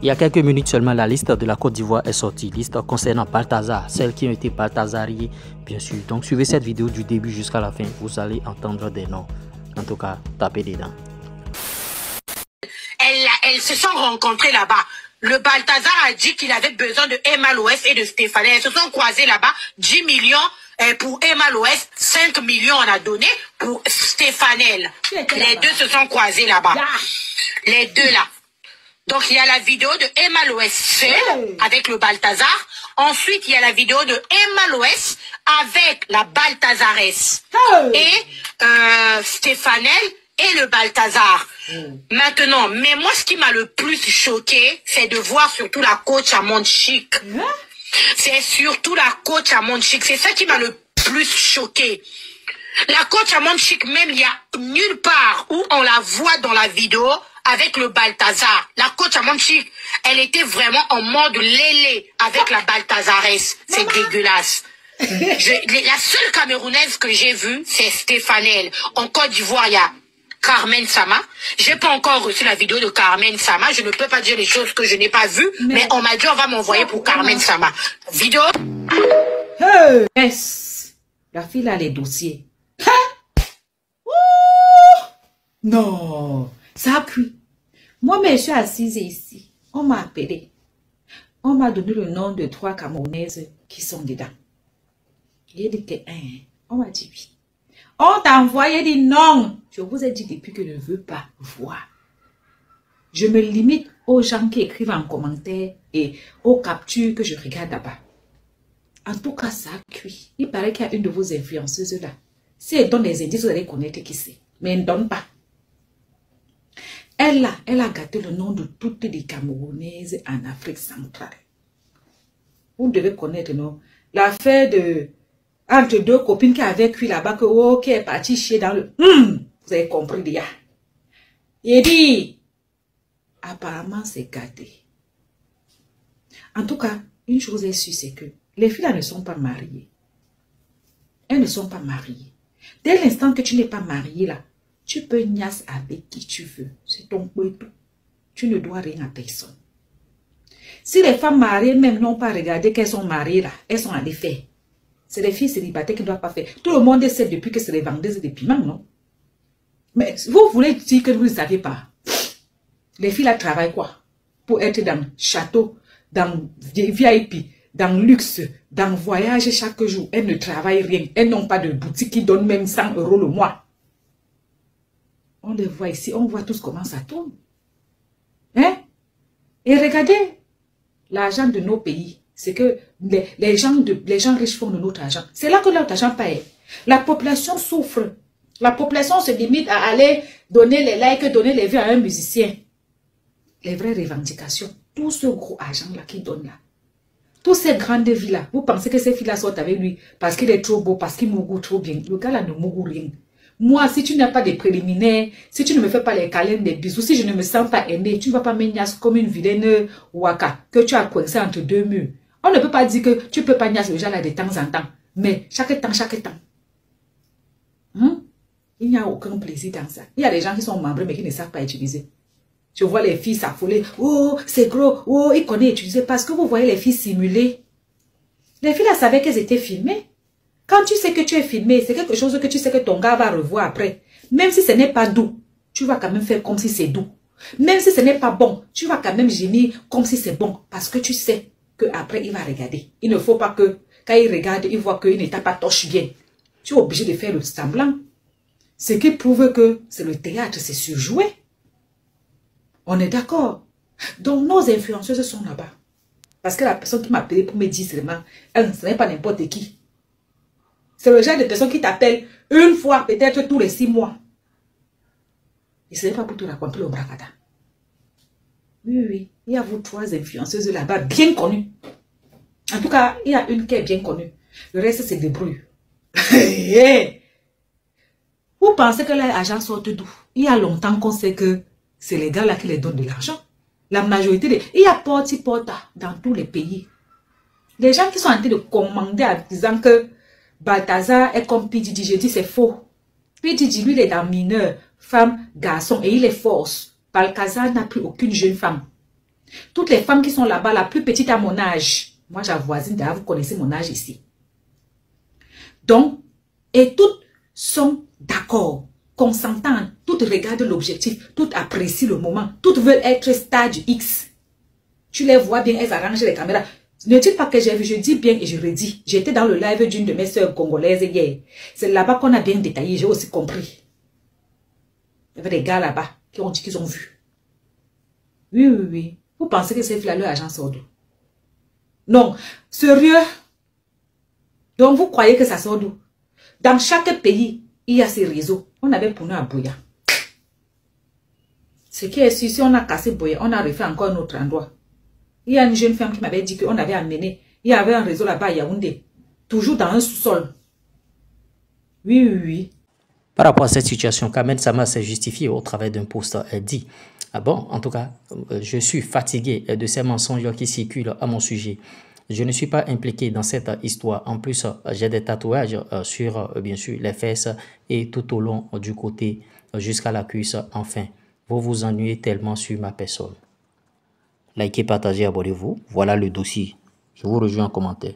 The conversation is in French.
Il y a quelques minutes seulement, la liste de la Côte d'Ivoire est sortie. Liste concernant Balthazar, celles qui ont été balthazariées, bien sûr. Donc suivez cette vidéo du début jusqu'à la fin. Vous allez entendre des noms. En tout cas, tapez dedans. Elles se sont rencontrées là-bas. Le Balthazar a dit qu'il avait besoin de Emma Loès et de Stéphanie. Elles se sont croisées là-bas. 10 millions pour Emma Loès. 5 millions on a donné pour Stéphanel. Les deux se sont croisés là-bas. Les deux là. Donc, il y a la vidéo de Emma Loès seule avec le Balthazar. Ensuite, il y a la vidéo de Emma Loès avec la Balthazaresse. Et Stéphanel et le Balthazar. Maintenant, mais moi, ce qui m'a le plus choqué, c'est de voir surtout la coach à Monchique. C'est surtout la coach à Monchique. C'est ça qui m'a le plus choqué. La coach à Monchique, même, il n'y a nulle part où on la voit dans la vidéo avec le Balthazar. La coach à Monchique, elle était vraiment en mode lélé avec la Balthazaresse. C'est dégueulasse. La seule Camerounaise que j'ai vue, c'est Stéphanel. En Côte d'Ivoire, il y a Carmen Sama. J'ai pas encore reçu la vidéo de Carmen Sama. Je ne peux pas dire les choses que je n'ai pas vues, mais on m'a dit on va m'envoyer pour Carmen Sama. Vidéo. Yes. La fille a les dossiers. Non, ça a cuit. Moi, mais je suis assise ici. On m'a appelé. On m'a donné le nom de 3 Camerounaises qui sont dedans. J'ai dit que, on m'a dit oui. On t'a envoyé, dit non. Je vous ai dit depuis que je ne veux pas voir. Je me limite aux gens qui écrivent en commentaire et aux captures que je regarde là-bas. En tout cas, ça a cuit. Il paraît qu'il y a une de vos influenceuses là. Si elle donne des indices, vous allez connaître qui c'est. Mais elle ne donne pas. Elle a gâté le nom de toutes les Camerounaises en Afrique centrale. Vous devez connaître, non? L'affaire de entre 2 copines qui avaient cuit là-bas, qui est partie chier dans le... vous avez compris déjà. Il dit, apparemment c'est gâté. En tout cas, une chose est sûre, c'est que les filles là ne sont pas mariées. Elles ne sont pas mariées. Dès l'instant que tu n'es pas mariée là, tu peux niasse avec qui tu veux. C'est ton poitou. Tu ne dois rien à personne. Si les femmes mariées même n'ont pas regardé qu'elles sont mariées là, elles sont allées faire. C'est les filles célibataires qui ne doivent pas faire. Tout le monde sait depuis que c'est les vendeuses de piments, non? Mais vous voulez dire que vous ne savez pas. Les filles là travaillent quoi? Pour être dans château, dans VIP, dans luxe, dans voyage chaque jour. Elles ne travaillent rien. Elles n'ont pas de boutique qui donne même 100 € le mois. On les voit ici, on voit tous comment ça tourne. Hein? Et regardez, l'argent de nos pays, c'est que les gens riches font de notre argent. C'est là que notre argent paye. La population souffre. La population se limite à aller donner les likes, donner les vues à un musicien. Les vraies revendications, tout ce gros argent-là qu'il donne là, toutes ces grandes villes-là, vous pensez que ces filles-là sont avec lui parce qu'il est trop beau, parce qu'il mougou trop bien. Le gars-là ne mougou rien. Moi, si tu n'as pas de préliminaires, si tu ne me fais pas les câlins, des bisous, si je ne me sens pas aimée, tu ne vas pas me niasse comme une vilaine waka que tu as coincé entre 2 murs. On ne peut pas dire que tu peux pas niasse le genre là de temps en temps. Mais chaque temps. Il n'y a aucun plaisir dans ça. Il y a des gens qui sont membres mais qui ne savent pas utiliser. Je vois les filles s'affoler. Oh, c'est gros. Oh, ils connaissent utiliser. Parce que vous voyez les filles simuler. Les filles là savaient qu'elles étaient filmées. Quand tu sais que tu es filmé, c'est quelque chose que tu sais que ton gars va revoir après. Même si ce n'est pas doux, tu vas quand même faire comme si c'est doux. Même si ce n'est pas bon, tu vas quand même gémir comme si c'est bon. Parce que tu sais qu'après, il va regarder. Il ne faut pas que, quand il regarde, il voit qu'il ne t'a pas torche bien. Tu es obligé de faire le semblant. Ce qui prouve que c'est le théâtre, c'est surjoué. On est d'accord. Donc, nos influenceuses sont là-bas. Parce que la personne qui m'a appelé pour me dire seulement, ce n'est pas n'importe qui. C'est le genre de personne qui t'appelle une fois, peut-être tous les 6 mois. Et ce n'est pas pour te raconter le bracada. Oui. Il y a vous 3 influenceuses là-bas, bien connues. En tout cas, il y a une qui est bien connue. Le reste, c'est des brouilles. Vous pensez que l'argent sort d'où? Il y a longtemps qu'on sait que c'est les gars là qui les donnent de l'argent. La majorité, il y a porte-porte dans tous les pays. Les gens qui sont en train de commander en disant que Balthazar est comme P. Diddy, je dis c'est faux. P. Diddy, lui, il est dans mineur, femme, garçon, et il est force. Balthazar n'a plus aucune jeune femme. Toutes les femmes qui sont là-bas, la plus petite à mon âge, moi j'avoisine, d'ailleurs vous connaissez mon âge ici. Donc, et toutes sont d'accord, consentantes, toutes regardent l'objectif, toutes apprécient le moment, toutes veulent être stade X. Tu les vois bien, elles arrangent les caméras. Ne dites pas que j'ai vu, je dis bien et je redis. J'étais dans le live d'une de mes soeurs congolaises hier. C'est là-bas qu'on a bien détaillé, j'ai aussi compris. Il y avait des gars là-bas qui ont dit qu'ils ont vu. Oui, oui, oui. Vous pensez que c'est leur agent sort d'où? Non, sérieux. Donc vous croyez que ça sort d'où? Dans chaque pays, il y a ces réseaux. On avait pour nous à Boya. Ce qui est sûr, si on a cassé Boya, on a refait encore un autre endroit. Il y a une jeune femme qui m'avait dit qu'on avait amené. Il y avait un réseau là-bas à Yaoundé. Toujours dans un sous-sol. Oui, oui, oui. Par rapport à cette situation, Carmen Sama s'est justifiée au travers d'un post. Elle dit, ah bon, en tout cas, je suis fatigué de ces mensonges qui circulent à mon sujet. Je ne suis pas impliqué dans cette histoire. En plus, j'ai des tatouages sur, bien sûr, les fesses et tout au long du côté jusqu'à la cuisse. Enfin, vous vous ennuyez tellement sur ma personne. Likez, partagez, abonnez-vous. Voilà le dossier. Je vous rejoins en commentaire.